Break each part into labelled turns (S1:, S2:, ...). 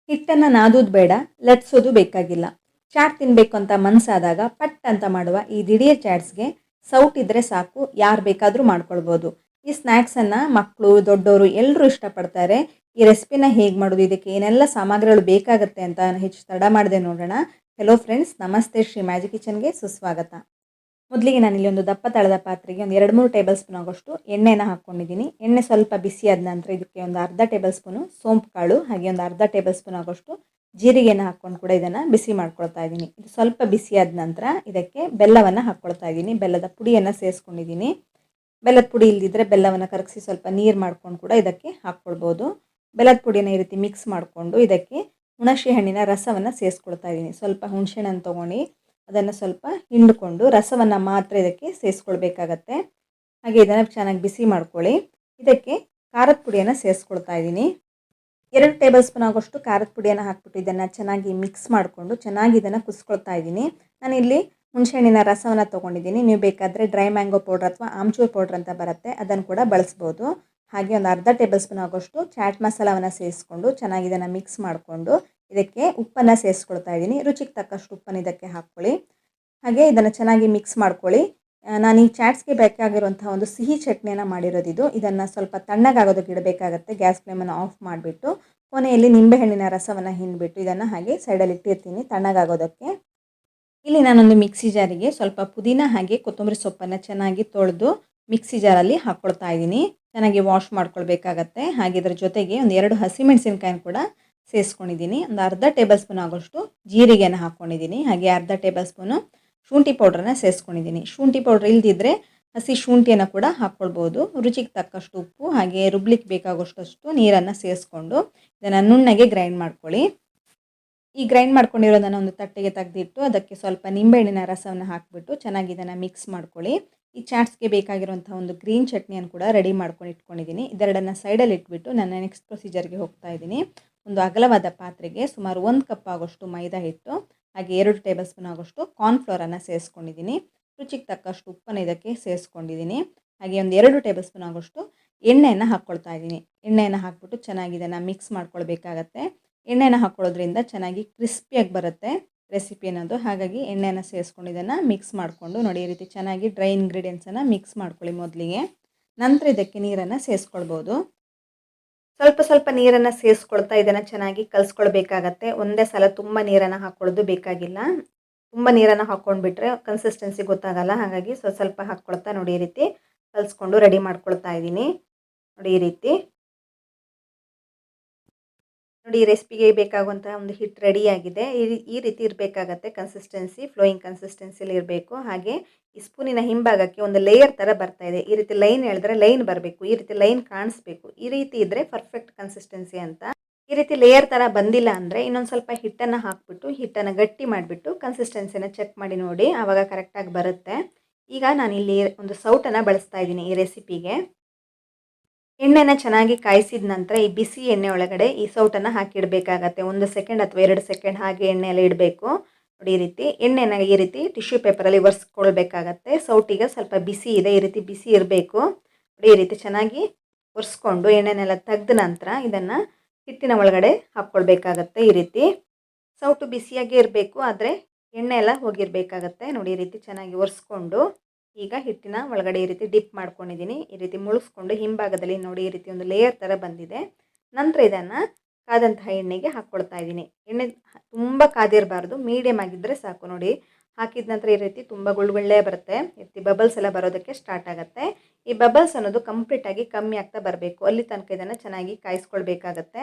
S1: ಹಿಟ್ಟನ್ನು ನಾದೋದು ಬೇಡ, ಲಟ್ಸೋದು ಬೇಕಾಗಿಲ್ಲ. ಚಾಟ್ ತಿನ್ನಬೇಕು ಅಂತ ಮನಸ್ಸಾದಾಗ ಪಟ್ ಅಂತ ಮಾಡುವ ಈ ದಿಢೀರ್ ಚಾಟ್ಸ್ಗೆ ಸೌಟ್ ಇದ್ದರೆ ಸಾಕು, ಯಾರು ಬೇಕಾದರೂ ಮಾಡ್ಕೊಳ್ಬೋದು. ಈ ಸ್ನ್ಯಾಕ್ಸನ್ನು ಮಕ್ಕಳು ದೊಡ್ಡವರು ಎಲ್ಲರೂ ಇಷ್ಟಪಡ್ತಾರೆ. ಈ ರೆಸಿಪಿನ ಹೇಗೆ ಮಾಡೋದು, ಇದಕ್ಕೆ ಏನೆಲ್ಲ ಸಾಮಗ್ರಿಗಳು ಬೇಕಾಗುತ್ತೆ ಅಂತ ಹೆಚ್ಚು ತಡ ಮಾಡದೆ ನೋಡೋಣ. ಹೆಲೋ ಫ್ರೆಂಡ್ಸ್, ನಮಸ್ತೆ. ಶ್ರೀ ಮ್ಯಾಜಿಕ್ ಕಿಚನ್ಗೆ ಸುಸ್ವಾಗತ. ಮೊದಲಿಗೆ ನಾನಿಲ್ಲಿ ಒಂದು ದಪ್ಪ ತಳದ ಪಾತ್ರೆಗೆ ಒಂದು 2-3 ಟೇಬಲ್ ಸ್ಪೂನ್ ಆಗೋಷ್ಟು ಎಣ್ಣೆನ ಹಾಕ್ಕೊಂಡಿದ್ದೀನಿ. ಎಣ್ಣೆ ಸ್ವಲ್ಪ ಬಿಸಿಯಾದ ನಂತರ ಇದಕ್ಕೆ ಒಂದು ಅರ್ಧ ಟೇಬಲ್ ಸ್ಪೂನು ಸೋಂಪು ಕಾಳು, ಹಾಗೆ ಒಂದು ಅರ್ಧ ಟೇಬಲ್ ಸ್ಪೂನ್ ಆಗೋಷ್ಟು ಜೀರಿಗೆನ ಹಾಕ್ಕೊಂಡು ಕೂಡ ಇದನ್ನು ಬಿಸಿ ಮಾಡ್ಕೊಳ್ತಾ ಇದ್ದೀನಿ. ಇದು ಸ್ವಲ್ಪ ಬಿಸಿಯಾದ ನಂತರ ಇದಕ್ಕೆ ಬೆಲ್ಲವನ್ನು ಹಾಕ್ಕೊಳ್ತಾ ಇದ್ದೀನಿ. ಬೆಲ್ಲದ ಪುಡಿಯನ್ನು ಸೇರಿಸ್ಕೊಂಡಿದ್ದೀನಿ. ಬೆಲ್ಲದ ಪುಡಿ ಇಲ್ಲದಿದ್ದರೆ ಬೆಲ್ಲವನ್ನು ಕರಗಿಸಿ ಸ್ವಲ್ಪ ನೀರು ಮಾಡ್ಕೊಂಡು ಕೂಡ ಇದಕ್ಕೆ ಹಾಕ್ಕೊಳ್ಬೋದು. ಬೆಲ್ಲದ ಪುಡಿನ ಈ ರೀತಿ ಮಿಕ್ಸ್ ಮಾಡಿಕೊಂಡು ಇದಕ್ಕೆ ಹುಣಸೆ ಹಣ್ಣಿನ ರಸವನ್ನು ಸೇರಿಸ್ಕೊಳ್ತಾ ಇದ್ದೀನಿ. ಸ್ವಲ್ಪ ಹುಣಸೆ ಹಣ್ಣನ್ನು ತೊಗೊಂಡು ಅದನ್ನು ಸ್ವಲ್ಪ ಹಿಂಡಿಕೊಂಡು ರಸವನ್ನು ಮಾತ್ರ ಇದಕ್ಕೆ ಸೇರಿಸ್ಕೊಳ್ಬೇಕಾಗತ್ತೆ. ಹಾಗೆ ಇದನ್ನು ಚೆನ್ನಾಗಿ ಬಿಸಿ ಮಾಡ್ಕೊಳ್ಳಿ. ಇದಕ್ಕೆ ಖಾರದ ಪುಡಿಯನ್ನು ಸೇರಿಸ್ಕೊಳ್ತಾ ಇದ್ದೀನಿ. 2 ಟೇಬಲ್ ಸ್ಪೂನ್ ಆಗೋಷ್ಟು ಖಾರದ ಪುಡಿಯನ್ನು ಹಾಕ್ಬಿಟ್ಟು ಇದನ್ನು ಚೆನ್ನಾಗಿ ಮಿಕ್ಸ್ ಮಾಡಿಕೊಂಡು ಚೆನ್ನಾಗಿ ಇದನ್ನು ಕುದಿಸ್ಕೊಳ್ತಾ ಇದ್ದೀನಿ. ನಾನಿಲ್ಲಿ ಹುಣಸೆಹಣ್ಣಿನ ರಸವನ್ನು ತೊಗೊಂಡಿದ್ದೀನಿ. ನೀವು ಬೇಕಾದರೆ ಡ್ರೈ ಮ್ಯಾಂಗೋ ಪೌಡ್ರ್ ಅಥವಾ ಆಮ್ಚೂರ್ ಪೌಡ್ರ್ ಅಂತ ಬರುತ್ತೆ, ಅದನ್ನು ಕೂಡ ಬಳಸ್ಬೋದು. ಹಾಗೆ ಒಂದು ಅರ್ಧ ಟೇಬಲ್ ಸ್ಪೂನ್ ಆಗೋಷ್ಟು ಚಾಟ್ ಮಸಾಲವನ್ನು ಸೇರಿಸ್ಕೊಂಡು ಚೆನ್ನಾಗಿ ಇದನ್ನು ಮಿಕ್ಸ್ ಮಾಡಿಕೊಂಡು ಇದಕ್ಕೆ ಉಪ್ಪನ್ನು ಸೇರಿಸ್ಕೊಳ್ತಾ ಇದ್ದೀನಿ. ರುಚಿಗೆ ತಕ್ಕಷ್ಟು ಉಪ್ಪನ್ನು ಇದಕ್ಕೆ ಹಾಕ್ಕೊಳ್ಳಿ. ಹಾಗೆ ಇದನ್ನು ಚೆನ್ನಾಗಿ ಮಿಕ್ಸ್ ಮಾಡ್ಕೊಳ್ಳಿ. ನಾನು ಈ ಚಾಟ್ಸ್ಗೆ ಬೇಕಾಗಿರುವಂತಹ ಒಂದು ಸಿಹಿ ಚಟ್ನಿಯನ್ನು ಮಾಡಿರೋದಿದು. ಇದನ್ನು ಸ್ವಲ್ಪ ತಣ್ಣಗಾಗೋದಕ್ಕೆ ಇಡಬೇಕಾಗತ್ತೆ. ಗ್ಯಾಸ್ ಫ್ಲೇಮನ್ನು ಆಫ್ ಮಾಡಿಬಿಟ್ಟು ಕೊನೆಯಲ್ಲಿ ನಿಂಬೆಹಣ್ಣಿನ ರಸವನ್ನು ಹಿಂಡಿಬಿಟ್ಟು ಇದನ್ನು ಹಾಗೆ ಸೈಡಲ್ಲಿ ಇಟ್ಟಿರ್ತೀನಿ ತಣ್ಣಗಾಗೋದಕ್ಕೆ. ಇಲ್ಲಿ ನಾನೊಂದು ಮಿಕ್ಸಿ ಜಾರಿಗೆ ಸ್ವಲ್ಪ ಪುದೀನ ಹಾಗೆ ಕೊತ್ತಂಬರಿ ಸೊಪ್ಪನ್ನು ಚೆನ್ನಾಗಿ ತೊಳೆದು ಮಿಕ್ಸಿ ಜಾರಲ್ಲಿ ಹಾಕ್ಕೊಳ್ತಾ ಇದ್ದೀನಿ. ಚೆನ್ನಾಗಿ ವಾಶ್ ಮಾಡ್ಕೊಳ್ಬೇಕಾಗತ್ತೆ. ಹಾಗೆ ಇದರ ಜೊತೆಗೆ ಒಂದು 2 ಹಸಿಮೆಣಸಿನ್ಕಾಯಿನ ಕೂಡ ಸೇರಿಸ್ಕೊಂಡಿದ್ದೀನಿ. ಒಂದು ಅರ್ಧ ಟೇಬಲ್ ಸ್ಪೂನ್ ಆಗೋಷ್ಟು ಜೀರಿಗೆಯನ್ನು ಹಾಕ್ಕೊಂಡಿದ್ದೀನಿ. ಹಾಗೆ ಅರ್ಧ ಟೇಬಲ್ ಸ್ಪೂನು ಶುಂಠಿ ಪೌಡ್ರನ್ನ ಸೇರಿಸ್ಕೊಂಡಿದ್ದೀನಿ. ಶುಂಠಿ ಪೌಡ್ರ್ ಇಲ್ದಿದ್ದರೆ ಹಸಿ ಶುಂಠಿಯನ್ನು ಕೂಡ ಹಾಕ್ಕೊಳ್ಬೋದು. ರುಚಿಗೆ ತಕ್ಕಷ್ಟು ಉಪ್ಪು ಹಾಗೆ ರುಬ್ಲಿಕ್ಕೆ ಬೇಕಾಗೋಷ್ಟು ನೀರನ್ನು ಸೇರಿಸ್ಕೊಂಡು ಇದನ್ನು ನುಣ್ಣಗೆ ಗ್ರೈಂಡ್ ಮಾಡ್ಕೊಳ್ಳಿ. ಈ ಗ್ರೈಂಡ್ ಮಾಡ್ಕೊಂಡಿರೋದನ್ನು ಒಂದು ತಟ್ಟೆಗೆ ತೆಗೆದಿಟ್ಟು ಅದಕ್ಕೆ ಸ್ವಲ್ಪ ನಿಂಬೆಹಣ್ಣಿನ ರಸವನ್ನು ಹಾಕಿಬಿಟ್ಟು ಚೆನ್ನಾಗಿ ಇದನ್ನು ಮಿಕ್ಸ್ ಮಾಡ್ಕೊಳ್ಳಿ. ಈ ಚಾಟ್ಸ್ಗೆ ಬೇಕಾಗಿರುವಂಥ ಒಂದು ಗ್ರೀನ್ ಚಟ್ನಿಯನ್ನು ಕೂಡ ರೆಡಿ ಮಾಡ್ಕೊಂಡು ಇಟ್ಕೊಂಡಿದ್ದೀನಿ. ಇದೆರಡನ್ನು ಸೈಡಲ್ಲಿ ಇಟ್ಬಿಟ್ಟು ನನ್ನ ನೆಕ್ಸ್ಟ್ ಪ್ರೊಸೀಜರ್ಗೆ ಹೋಗ್ತಾ ಇದ್ದೀನಿ. ಒಂದು ಅಗಲವಾದ ಪಾತ್ರೆಗೆ ಸುಮಾರು 1 ಕಪ್ ಆಗೋಷ್ಟು ಮೈದಾ ಹಿಟ್ಟು ಹಾಗೆ 2 ಟೇಬಲ್ ಸ್ಪೂನ್ ಆಗೋಷ್ಟು ಕಾರ್ನ್ಫ್ಲೋರನ್ನು ಸೇರಿಸ್ಕೊಂಡಿದ್ದೀನಿ. ರುಚಿಗೆ ತಕ್ಕಷ್ಟು ಉಪ್ಪನ್ನು ಇದಕ್ಕೆ ಸೇರಿಸ್ಕೊಂಡಿದ್ದೀನಿ. ಹಾಗೆ ಒಂದು 2 ಟೇಬಲ್ ಸ್ಪೂನ್ ಆಗೋಷ್ಟು ಎಣ್ಣೆಯನ್ನು ಹಾಕ್ಕೊಳ್ತಾ ಇದ್ದೀನಿ. ಎಣ್ಣೆಯನ್ನು ಹಾಕ್ಬಿಟ್ಟು ಚೆನ್ನಾಗಿ ಇದನ್ನು ಮಿಕ್ಸ್ ಮಾಡ್ಕೊಳ್ಬೇಕಾಗತ್ತೆ. ಎಣ್ಣೆನ ಹಾಕ್ಕೊಳ್ಳೋದ್ರಿಂದ ಚೆನ್ನಾಗಿ ಕ್ರಿಸ್ಪಿಯಾಗಿ ಬರುತ್ತೆ ರೆಸಿಪಿ ಅನ್ನೋದು. ಹಾಗಾಗಿ ಎಣ್ಣೆನ ಸೇರಿಸ್ಕೊಂಡು ಇದನ್ನು ಮಿಕ್ಸ್ ಮಾಡಿಕೊಂಡು ನೋಡಿ, ಈ ರೀತಿ ಚೆನ್ನಾಗಿ ಡ್ರೈ ಇಂಗ್ರೀಡಿಯೆಂಟ್ಸನ್ನು ಮಿಕ್ಸ್ ಮಾಡ್ಕೊಳ್ಳಿ ಮೊದಲಿಗೆ. ನಂತರ ಇದಕ್ಕೆ ನೀರನ್ನು ಸೇರಿಸ್ಕೊಳ್ಬೋದು. ಸ್ವಲ್ಪ ನೀರನ್ನು ಸೇರಿಸ್ಕೊಳ್ತಾ ಇದನ್ನು ಚೆನ್ನಾಗಿ ಕಲಿಸ್ಕೊಳ್ಬೇಕಾಗತ್ತೆ. ಒಂದೇ ಸಲ ತುಂಬ ನೀರನ್ನು ಹಾಕ್ಕೊಳ್ಳೋದು ಬೇಕಾಗಿಲ್ಲ. ತುಂಬ ನೀರನ್ನು ಹಾಕ್ಕೊಂಡ್ಬಿಟ್ರೆ ಕನ್ಸಿಸ್ಟೆನ್ಸಿ ಗೊತ್ತಾಗಲ್ಲ. ಹಾಗಾಗಿ ಸ್ವಲ್ಪ ಹಾಕ್ಕೊಳ್ತಾ ನೋಡಿ ಈ ರೀತಿ ಕಲಿಸ್ಕೊಂಡು ರೆಡಿ ಮಾಡ್ಕೊಳ್ತಾ ಇದ್ದೀನಿ. ನೋಡಿ ಈ ರೀತಿ ನೋಡಿ, ಈ ರೆಸಿಪಿಗೆ ಬೇಕಾಗುವಂತಹ ಒಂದು ಹಿಟ್ಟು ರೆಡಿಯಾಗಿದೆ. ಈ ರೀತಿ ಇರಬೇಕಾಗತ್ತೆ ಕನ್ಸಿಸ್ಟೆನ್ಸಿ, ಫ್ಲೋಯಿಂಗ್ ಕನ್ಸಿಸ್ಟೆನ್ಸಿಲಿ ಇರಬೇಕು. ಹಾಗೆ ಈ ಸ್ಪೂನಿನ ಹಿಂಭಾಗಕ್ಕೆ ಒಂದು ಲೇಯರ್ ಥರ ಬರ್ತಾ ಇದೆ. ಈ ರೀತಿ ಲೈನ್ ಎಳೆದ್ರೆ ಲೈನ್ ಬರಬೇಕು, ಈ ರೀತಿ ಲೈನ್ ಕಾಣಿಸ್ಬೇಕು. ಈ ರೀತಿ ಇದ್ದರೆ ಪರ್ಫೆಕ್ಟ್ ಕನ್ಸಿಸ್ಟೆನ್ಸಿ ಅಂತ. ಈ ರೀತಿ ಲೇಯರ್ ಥರ ಬಂದಿಲ್ಲ ಅಂದರೆ ಇನ್ನೊಂದು ಸ್ವಲ್ಪ ಹಿಟ್ಟನ್ನು ಹಾಕ್ಬಿಟ್ಟು ಹಿಟ್ಟನ್ನು ಗಟ್ಟಿ ಮಾಡಿಬಿಟ್ಟು ಕನ್ಸಿಸ್ಟೆನ್ಸಿನ ಚೆಕ್ ಮಾಡಿ ನೋಡಿ, ಆವಾಗ ಕರೆಕ್ಟಾಗಿ ಬರುತ್ತೆ. ಈಗ ನಾನಿಲ್ಲಿ ಒಂದು ಸೌಟನ್ನು ಬಳಸ್ತಾ ಇದ್ದೀನಿ ಈ ರೆಸಿಪಿಗೆ. ಎಣ್ಣೆನ ಚೆನ್ನಾಗಿ ಕಾಯಿಸಿದ ನಂತರ ಈ ಬಿಸಿ ಎಣ್ಣೆ ಒಳಗಡೆ ಈ ಸೌಟನ್ನು ಹಾಕಿಡಬೇಕಾಗತ್ತೆ. 1 ಸೆಕೆಂಡ್ ಅಥವಾ 2 ಸೆಕೆಂಡ್ ಹಾಗೆ ಎಣ್ಣೆಯಲ್ಲಿ ಇಡಬೇಕು. ನೋಡಿ ಈ ರೀತಿ ಎಣ್ಣೆನ ಈ ರೀತಿ ಟಿಶ್ಯೂ ಪೇಪರಲ್ಲಿ ಒರೆಸ್ಕೊಳ್ಬೇಕಾಗತ್ತೆ. ಸೌಟಿಗೆ ಸ್ವಲ್ಪ ಬಿಸಿ ಇದೆ, ಈ ರೀತಿ ಬಿಸಿ ಇರಬೇಕು. ನೋಡಿ ಈ ರೀತಿ ಚೆನ್ನಾಗಿ ಒರೆಸ್ಕೊಂಡು ಎಣ್ಣೆನೆಲ್ಲ ತೆಗೆದ ನಂತರ ಇದನ್ನು ಹಿಟ್ಟಿನ ಒಳಗಡೆ ಹಾಕ್ಕೊಳ್ಬೇಕಾಗತ್ತೆ. ಈ ರೀತಿ ಸೌಟು ಬಿಸಿಯಾಗೇ ಇರಬೇಕು, ಆದರೆ ಎಣ್ಣೆ ಎಲ್ಲ ಹೋಗಿರಬೇಕಾಗತ್ತೆ. ನೋಡಿ ಈ ರೀತಿ ಚೆನ್ನಾಗಿ ಒರೆಸ್ಕೊಂಡು ಈಗ ಹಿಟ್ಟಿನ ಒಳಗಡೆ ಈ ರೀತಿ ಡಿಪ್ ಮಾಡ್ಕೊಂಡಿದ್ದೀನಿ. ಈ ರೀತಿ ಮುಳುಗಿಸ್ಕೊಂಡು ಹಿಂಭಾಗದಲ್ಲಿ ನೋಡಿ ಈ ರೀತಿ ಒಂದು ಲೇಯರ್ ಥರ ಬಂದಿದೆ. ನಂತರ ಇದನ್ನು ಕಾದಂತಹ ಎಣ್ಣೆಗೆ ಹಾಕ್ಕೊಳ್ತಾ ಇದ್ದೀನಿ. ಎಣ್ಣೆ ತುಂಬ ಕಾದಿರಬಾರ್ದು, ಮೀಡಿಯಮ್ ಆಗಿದ್ದರೆ ಸಾಕು. ನೋಡಿ ಹಾಕಿದ ನಂತರ ಈ ರೀತಿ ತುಂಬ ಗುಳ್ಳೆ ಬರುತ್ತೆ, ಈ ರೀತಿ ಬಬಲ್ಸ್ ಎಲ್ಲ ಬರೋದಕ್ಕೆ ಸ್ಟಾರ್ಟ್ ಆಗುತ್ತೆ. ಈ ಬಬಲ್ಸ್ ಅನ್ನೋದು ಕಂಪ್ಲೀಟಾಗಿ ಕಮ್ಮಿ ಆಗ್ತಾ ಬರಬೇಕು. ಅಲ್ಲಿ ತನಕ ಇದನ್ನು ಚೆನ್ನಾಗಿ ಕಾಯಿಸ್ಕೊಳ್ಬೇಕಾಗತ್ತೆ.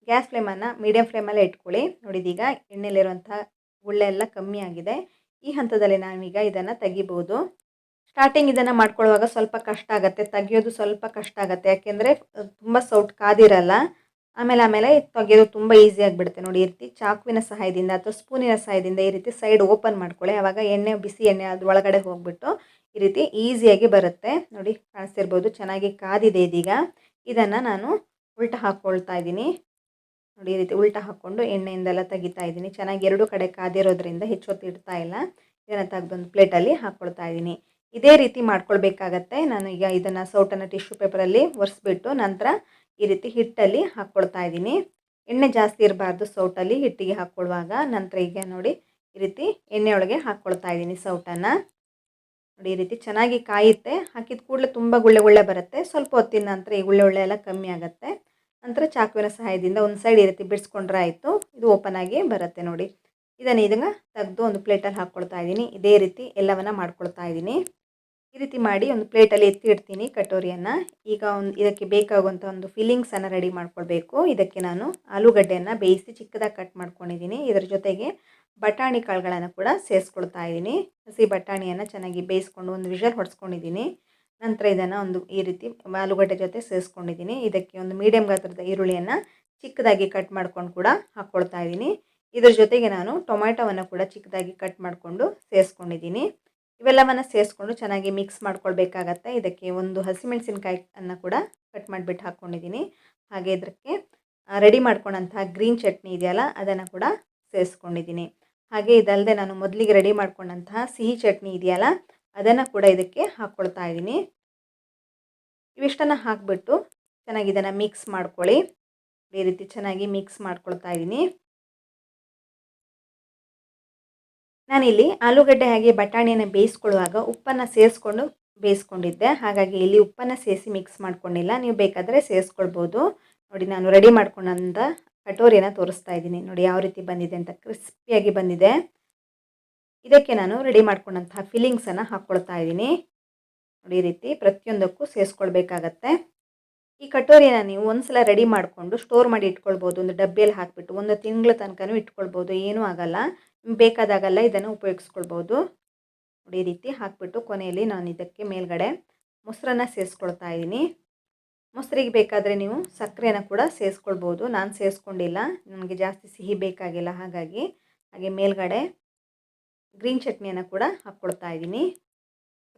S1: ಗ್ಯಾಸ್ ಫ್ಲೇಮನ್ನು ಮೀಡಿಯಮ್ ಫ್ಲೇಮಲ್ಲೇ ಇಟ್ಕೊಳ್ಳಿ. ನೋಡಿದೀಗ ಎಣ್ಣೆಲಿರುವಂಥ ಗುಳ್ಳೆ ಎಲ್ಲ ಕಮ್ಮಿ ಆಗಿದೆ. ಈ ಹಂತದಲ್ಲಿ ನಾವೀಗ ಇದನ್ನು ತೆಗಿಬೋದು. ಸ್ಟಾರ್ಟಿಂಗ್ ಇದನ್ನು ಮಾಡ್ಕೊಳ್ಳುವಾಗ ಸ್ವಲ್ಪ ಕಷ್ಟ ಆಗುತ್ತೆ, ತೆಗಿಯೋದು ಸ್ವಲ್ಪ ಕಷ್ಟ ಆಗುತ್ತೆ. ಯಾಕೆಂದರೆ ತುಂಬ ಸೌಟ್ ಕಾದಿರಲ್ಲ. ಆಮೇಲೆ ತೆಗೆಯೋದು ತುಂಬ ಈಸಿ ಆಗಿಬಿಡುತ್ತೆ. ನೋಡಿ ಈ ರೀತಿ ಚಾಕುವಿನ ಸಹಾಯದಿಂದ ಅಥವಾ ಸ್ಪೂನಿನ ಸಹಾಯದಿಂದ ಈ ರೀತಿ ಸೈಡ್ ಓಪನ್ ಮಾಡ್ಕೊಳ್ಳಿ. ಆವಾಗ ಬಿಸಿ ಎಣ್ಣೆ ಅದು ಒಳಗಡೆ ಹೋಗಿಬಿಟ್ಟು ಈ ರೀತಿ ಈಸಿಯಾಗಿ ಬರುತ್ತೆ. ನೋಡಿ ಕಾಣಿಸ್ತಿರ್ಬೋದು, ಚೆನ್ನಾಗಿ ಕಾದಿದೆ ಇದೀಗ. ಇದನ್ನು ನಾನು ಉಲ್ಟಾ ಹಾಕ್ಕೊಳ್ತಾ ಇದ್ದೀನಿ. ನೋಡಿ ಈ ರೀತಿ ಉಲ್ಟಾ ಹಾಕ್ಕೊಂಡು ಎಣ್ಣೆಯಿಂದೆಲ್ಲ ತೆಗಿತಾ ಇದ್ದೀನಿ. ಚೆನ್ನಾಗಿ 2 ಕಡೆ ಕಾದಿರೋದ್ರಿಂದ ಹೆಚ್ಚೊತ್ತು ಇಡ್ತಾ ಇಲ್ಲ. ಇದನ್ನು ತೆಗೆದೊಂದು ಪ್ಲೇಟಲ್ಲಿ ಹಾಕ್ಕೊಳ್ತಾ ಇದ್ದೀನಿ. ಇದೇ ರೀತಿ ಮಾಡ್ಕೊಳ್ಬೇಕಾಗತ್ತೆ. ನಾನು ಈಗ ಇದನ್ನು ಸೌಟನ್ನು ಟಿಶ್ಯೂ ಪೇಪರಲ್ಲಿ ಒರೆಸ್ಬಿಟ್ಟು ನಂತರ ಈ ರೀತಿ ಹಿಟ್ಟಲ್ಲಿ ಹಾಕ್ಕೊಳ್ತಾ ಇದ್ದೀನಿ. ಎಣ್ಣೆ ಜಾಸ್ತಿ ಇರಬಾರ್ದು ಸೌಟಲ್ಲಿ ಹಿಟ್ಟಿಗೆ ಹಾಕ್ಕೊಳ್ಳುವಾಗ. ನಂತರ ಈಗ ನೋಡಿ ಈ ರೀತಿ ಎಣ್ಣೆಯೊಳಗೆ ಹಾಕ್ಕೊಳ್ತಾ ಇದ್ದೀನಿ ಸೌಟನ್ನು. ನೋಡಿ ಈ ರೀತಿ ಚೆನ್ನಾಗಿ ಕಾಯುತ್ತೆ. ಹಾಕಿದ ಕೂಡಲೇ ತುಂಬ ಗುಳ್ಳೆ ಗುಳ್ಳೆ ಬರುತ್ತೆ. ಸ್ವಲ್ಪ ಹೊತ್ತಿನ ನಂತರ ಈ ಗುಳ್ಳೆ ಗುಳ್ಳೆ ಎಲ್ಲ ಕಮ್ಮಿ ಆಗುತ್ತೆ. ನಂತರ ಚಾಕುವಿನ ಸಹಾಯದಿಂದ ಒಂದು ಸೈಡ್ ಈ ರೀತಿ ಬಿಡಿಸ್ಕೊಂಡ್ರೆ ಆಯಿತು. ಇದು ಓಪನ್ ಆಗಿ ಬರುತ್ತೆ ನೋಡಿ. ಇದನ್ನು ತೆಗೆದು ಒಂದು ಪ್ಲೇಟಲ್ಲಿ ಹಾಕ್ಕೊಳ್ತಾ ಇದ್ದೀನಿ. ಇದೇ ರೀತಿ ಎಲ್ಲವನ್ನು ಮಾಡ್ಕೊಳ್ತಾ ಇದ್ದೀನಿ. ಈ ರೀತಿ ಮಾಡಿ ಒಂದು ಪ್ಲೇಟಲ್ಲಿ ಎತ್ತಿ ಇಡ್ತೀನಿ ಕಟೋರಿಯನ್ನು. ಈಗ ಇದಕ್ಕೆ ಬೇಕಾಗುವಂಥ ಒಂದು ಫಿಲ್ಲಿಂಗ್ಸನ್ನು ರೆಡಿ ಮಾಡ್ಕೊಳ್ಬೇಕು. ಇದಕ್ಕೆ ನಾನು ಆಲೂಗಡ್ಡೆಯನ್ನು ಬೇಯಿಸಿ ಚಿಕ್ಕದಾಗಿ ಕಟ್ ಮಾಡ್ಕೊಂಡಿದ್ದೀನಿ. ಇದರ ಜೊತೆಗೆ ಬಟಾಣಿ ಕಾಳುಗಳನ್ನು ಕೂಡ ಸೇರಿಸ್ಕೊಳ್ತಾ ಇದ್ದೀನಿ. ಹಸಿ ಬಟಾಣಿಯನ್ನು ಚೆನ್ನಾಗಿ ಬೇಯಿಸ್ಕೊಂಡು ಒಂದು ವಿಷಲ್ ಹೊಡೆಸ್ಕೊಂಡಿದ್ದೀನಿ. ನಂತರ ಇದನ್ನು ಒಂದು ಈ ರೀತಿ ಆಲೂಗಡ್ಡೆ ಜೊತೆ ಸೇರಿಸ್ಕೊಂಡಿದ್ದೀನಿ. ಇದಕ್ಕೆ ಒಂದು ಮೀಡಿಯಮ್ ಗಾತ್ರದ ಈರುಳ್ಳಿಯನ್ನು ಚಿಕ್ಕದಾಗಿ ಕಟ್ ಮಾಡ್ಕೊಂಡು ಕೂಡ ಹಾಕ್ಕೊಳ್ತಾ ಇದ್ದೀನಿ. ಇದರ ಜೊತೆಗೆ ನಾನು ಟೊಮ್ಯಾಟೊವನ್ನು ಕೂಡ ಚಿಕ್ಕದಾಗಿ ಕಟ್ ಮಾಡಿಕೊಂಡು ಸೇರಿಸ್ಕೊಂಡಿದ್ದೀನಿ. ಇವೆಲ್ಲವನ್ನು ಸೇರಿಸ್ಕೊಂಡು ಚೆನ್ನಾಗಿ ಮಿಕ್ಸ್ ಮಾಡ್ಕೊಳ್ಬೇಕಾಗತ್ತೆ. ಇದಕ್ಕೆ ಒಂದು ಹಸಿಮೆಣಸಿನಕಾಯಿಯನ್ನು ಕೂಡ ಕಟ್ ಮಾಡಿಬಿಟ್ಟು ಹಾಕ್ಕೊಂಡಿದ್ದೀನಿ. ಹಾಗೆ ಇದಕ್ಕೆ ರೆಡಿ ಮಾಡ್ಕೊಂಡಂತಹ ಗ್ರೀನ್ ಚಟ್ನಿ ಇದೆಯಲ್ಲ ಅದನ್ನು ಕೂಡ ಸೇರಿಸ್ಕೊಂಡಿದ್ದೀನಿ. ಹಾಗೆ ಇದಲ್ಲದೆ ನಾನು ಮೊದಲಿಗೆ ರೆಡಿ ಮಾಡ್ಕೊಂಡಂತಹ ಸಿಹಿ ಚಟ್ನಿ ಇದೆಯಲ್ಲ ಅದನ್ನು ಕೂಡ ಇದಕ್ಕೆ ಹಾಕ್ಕೊಳ್ತಾ ಇದ್ದೀನಿ. ಇವಿಷ್ಟನ್ನು ಹಾಕಿಬಿಟ್ಟು ಚೆನ್ನಾಗಿ ಇದನ್ನು ಮಿಕ್ಸ್ ಮಾಡ್ಕೊಳ್ಳಿ. ಈ ರೀತಿ ಚೆನ್ನಾಗಿ ಮಿಕ್ಸ್ ಮಾಡ್ಕೊಳ್ತಾ ಇದ್ದೀನಿ. ನಾನಿಲ್ಲಿ ಆಲೂಗಡ್ಡೆ ಹಾಗೆ ಬಟಾಣಿಯನ್ನು ಬೇಯಿಸ್ಕೊಳ್ಳುವಾಗ ಉಪ್ಪನ್ನು ಸೇರಿಸ್ಕೊಂಡು ಬೇಯಿಸ್ಕೊಂಡಿದ್ದೆ. ಹಾಗಾಗಿ ಇಲ್ಲಿ ಉಪ್ಪನ್ನು ಸೇರಿಸಿ ಮಿಕ್ಸ್ ಮಾಡ್ಕೊಂಡಿಲ್ಲ. ನೀವು ಬೇಕಾದರೆ ಸೇರಿಸ್ಕೊಳ್ಬೋದು. ನೋಡಿ ನಾನು ರೆಡಿ ಮಾಡ್ಕೊಂಡಂಥ ಕಟೋರಿಯನ್ನು ತೋರಿಸ್ತಾ ಇದ್ದೀನಿ. ನೋಡಿ ಯಾವ ರೀತಿ ಬಂದಿದೆ ಅಂತ, ಕ್ರಿಸ್ಪಿಯಾಗಿ ಬಂದಿದೆ. ಇದಕ್ಕೆ ನಾನು ರೆಡಿ ಮಾಡ್ಕೊಂಡಂತಹ ಫಿಲ್ಲಿಂಗ್ಸನ್ನು ಹಾಕ್ಕೊಳ್ತಾ ಇದ್ದೀನಿ. ನೋಡಿ ಈ ರೀತಿ ಪ್ರತಿಯೊಂದಕ್ಕೂ ಸೇರಿಸ್ಕೊಳ್ಬೇಕಾಗತ್ತೆ. ಈ ಕಟೋರಿಯನ್ನು ನೀವು ಒಂದ್ಸಲ ರೆಡಿ ಮಾಡಿಕೊಂಡು ಸ್ಟೋರ್ ಮಾಡಿ ಇಟ್ಕೊಳ್ಬೋದು. ಒಂದು ಡಬ್ಬಿಯಲ್ಲಿ ಹಾಕಿಬಿಟ್ಟು 1 ತಿಂಗಳ ತನಕನೂ ಇಟ್ಕೊಳ್ಬೋದು. ಏನೂ ಆಗಲ್ಲ. ಬೇಕಾದಾಗೆಲ್ಲ ಇದನ್ನು ಉಪಯೋಗಿಸ್ಕೊಳ್ಬೋದು. ನೋಡಿ ಈ ರೀತಿ ಹಾಕಿಬಿಟ್ಟು ಕೊನೆಯಲ್ಲಿ ನಾನು ಇದಕ್ಕೆ ಮೇಲ್ಗಡೆ ಮೊಸರನ್ನ ಸೇರಿಸ್ಕೊಳ್ತಾ ಇದ್ದೀನಿ. ಮೊಸರಿಗೆ ಬೇಕಾದರೆ ನೀವು ಸಕ್ಕರೆನ ಕೂಡ ಸೇರಿಸ್ಕೊಳ್ಬೋದು. ನಾನು ಸೇರಿಸ್ಕೊಂಡಿಲ್ಲ, ನನಗೆ ಜಾಸ್ತಿ ಸಿಹಿ ಬೇಕಾಗಿಲ್ಲ ಹಾಗಾಗಿ. ಹಾಗೆ ಮೇಲ್ಗಡೆ ಗ್ರೀನ್ ಚಟ್ನಿಯನ್ನು ಕೂಡ ಹಾಕ್ಕೊಳ್ತಾ ಇದ್ದೀನಿ.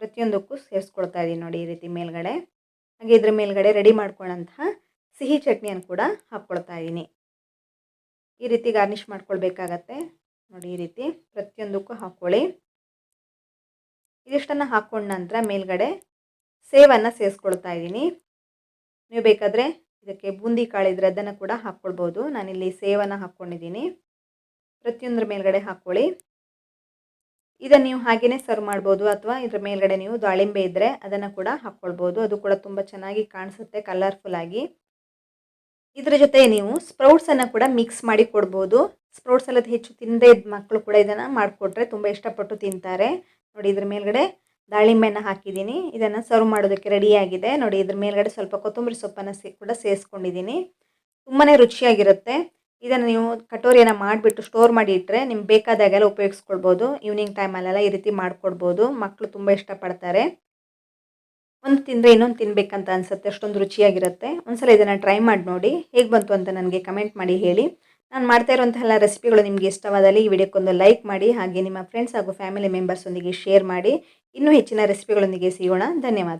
S1: ಪ್ರತಿಯೊಂದಕ್ಕೂ ಸೇರಿಸ್ಕೊಳ್ತಾ ಇದ್ದೀನಿ ನೋಡಿ ಈ ರೀತಿ ಮೇಲ್ಗಡೆ. ಹಾಗೆ ಇದ್ರ ಮೇಲ್ಗಡೆ ರೆಡಿ ಮಾಡ್ಕೊಳ್ಳೋಂತಹ ಸಿಹಿ ಚಟ್ನಿಯನ್ನು ಕೂಡ ಹಾಕ್ಕೊಳ್ತಾ ಇದ್ದೀನಿ. ಈ ರೀತಿ ಗಾರ್ನಿಷ್ ಮಾಡ್ಕೊಳ್ಬೇಕಾಗತ್ತೆ. ನೋಡಿ ಈ ರೀತಿ ಪ್ರತಿಯೊಂದಕ್ಕೂ ಹಾಕ್ಕೊಳ್ಳಿ. ಇದಿಷ್ಟನ್ನು ಹಾಕ್ಕೊಂಡ ನಂತರ ಮೇಲ್ಗಡೆ ಸೇವನ್ನು ಸೇರಿಸ್ಕೊಳ್ತಾ ಇದ್ದೀನಿ. ನೀವು ಬೇಕಾದರೆ ಇದಕ್ಕೆ ಬೂಂದಿ ಕಾಳಿದ್ರೆ ಅದನ್ನು ಕೂಡ ಹಾಕ್ಕೊಳ್ಬೋದು. ನಾನಿಲ್ಲಿ ಸೇವನ್ನು ಹಾಕ್ಕೊಂಡಿದ್ದೀನಿ. ಪ್ರತಿಯೊಂದರ ಮೇಲ್ಗಡೆ ಹಾಕ್ಕೊಳ್ಳಿ. ಇದನ್ನು ನೀವು ಹಾಗೆಯೇ ಸರ್ವ್ ಮಾಡ್ಬೋದು, ಅಥವಾ ಇದ್ರ ಮೇಲ್ಗಡೆ ನೀವು ದಾಳಿಂಬೆ ಇದ್ದರೆ ಅದನ್ನು ಕೂಡ ಹಾಕ್ಕೊಳ್ಬೋದು. ಅದು ಕೂಡ ತುಂಬ ಚೆನ್ನಾಗಿ ಕಾಣಿಸುತ್ತೆ ಕಲರ್ಫುಲ್ಲಾಗಿ. ಇದರ ಜೊತೆ ನೀವು ಸ್ಪ್ರೌಟ್ಸನ್ನು ಕೂಡ ಮಿಕ್ಸ್ ಮಾಡಿ ಕೊಡ್ಬೋದು. ಸ್ಪ್ರೌಟ್ಸ್ ಎಲ್ಲ ಹೆಚ್ಚು ತಿನ್ನದೇ ಇದ್ದ ಮಕ್ಕಳು ಕೂಡ ಇದನ್ನು ಮಾಡಿಕೊಟ್ರೆ ತುಂಬ ಇಷ್ಟಪಟ್ಟು ತಿಂತಾರೆ. ನೋಡಿ ಇದ್ರ ಮೇಲ್ಗಡೆ ದಾಳಿಂಬೆನ ಹಾಕಿದ್ದೀನಿ. ಇದನ್ನು ಸರ್ವ್ ಮಾಡೋದಕ್ಕೆ ರೆಡಿಯಾಗಿದೆ. ನೋಡಿ ಇದ್ರ ಮೇಲ್ಗಡೆ ಸ್ವಲ್ಪ ಕೊತ್ತಂಬರಿ ಸೊಪ್ಪನ್ನು ಕೂಡ ಸೇರಿಸ್ಕೊಂಡಿದ್ದೀನಿ. ತುಂಬಾ ರುಚಿಯಾಗಿರುತ್ತೆ. ಇದನ್ನು ನೀವು ಕಟೋರಿಯನ್ನು ಮಾಡಿಬಿಟ್ಟು ಸ್ಟೋರ್ ಮಾಡಿ ಇಟ್ಟರೆ ನಿಮ್ಗೆ ಬೇಕಾದಾಗೆಲ್ಲ ಉಪಯೋಗಿಸ್ಕೊಳ್ಬೋದು. ಈವ್ನಿಂಗ್ ಟೈಮಲ್ಲೆಲ್ಲ ಈ ರೀತಿ ಮಾಡಿಕೊಡ್ಬೋದು. ಮಕ್ಕಳು ತುಂಬ ಇಷ್ಟಪಡ್ತಾರೆ. ಒಂದು ತಿಂದರೆ ಇನ್ನೊಂದು ತಿನ್ನಬೇಕಂತ ಅನಿಸುತ್ತೆ, ಅಷ್ಟೊಂದು ರುಚಿಯಾಗಿರುತ್ತೆ. ಒಂದ್ಸಲ ಇದನ್ನು ಟ್ರೈ ಮಾಡಿ ನೋಡಿ. ಹೇಗೆ ಬಂತು ಅಂತ ನನಗೆ ಕಮೆಂಟ್ ಮಾಡಿ ಹೇಳಿ. ನಾನು ಮಾಡ್ತಾ ಇರುವಂತಹ ಎಲ್ಲ ರೆಸಿಪಿಗಳು ನಿಮಗೆ ಇಷ್ಟವಾದಲ್ಲಿ ಈ ವಿಡಿಯೋಕ್ಕೊಂದು ಲೈಕ್ ಮಾಡಿ. ಹಾಗೆ ನಿಮ್ಮ ಫ್ರೆಂಡ್ಸ್ ಹಾಗೂ ಫ್ಯಾಮಿಲಿ ಮೆಂಬರ್ಸ್ ಒಂದಿಗೆ ಶೇರ್ ಮಾಡಿ. ಇನ್ನೂ ಹೆಚ್ಚಿನ ರೆಸಿಪಿಗಳೊಂದಿಗೆ ಸಿಗೋಣ. ಧನ್ಯವಾದ.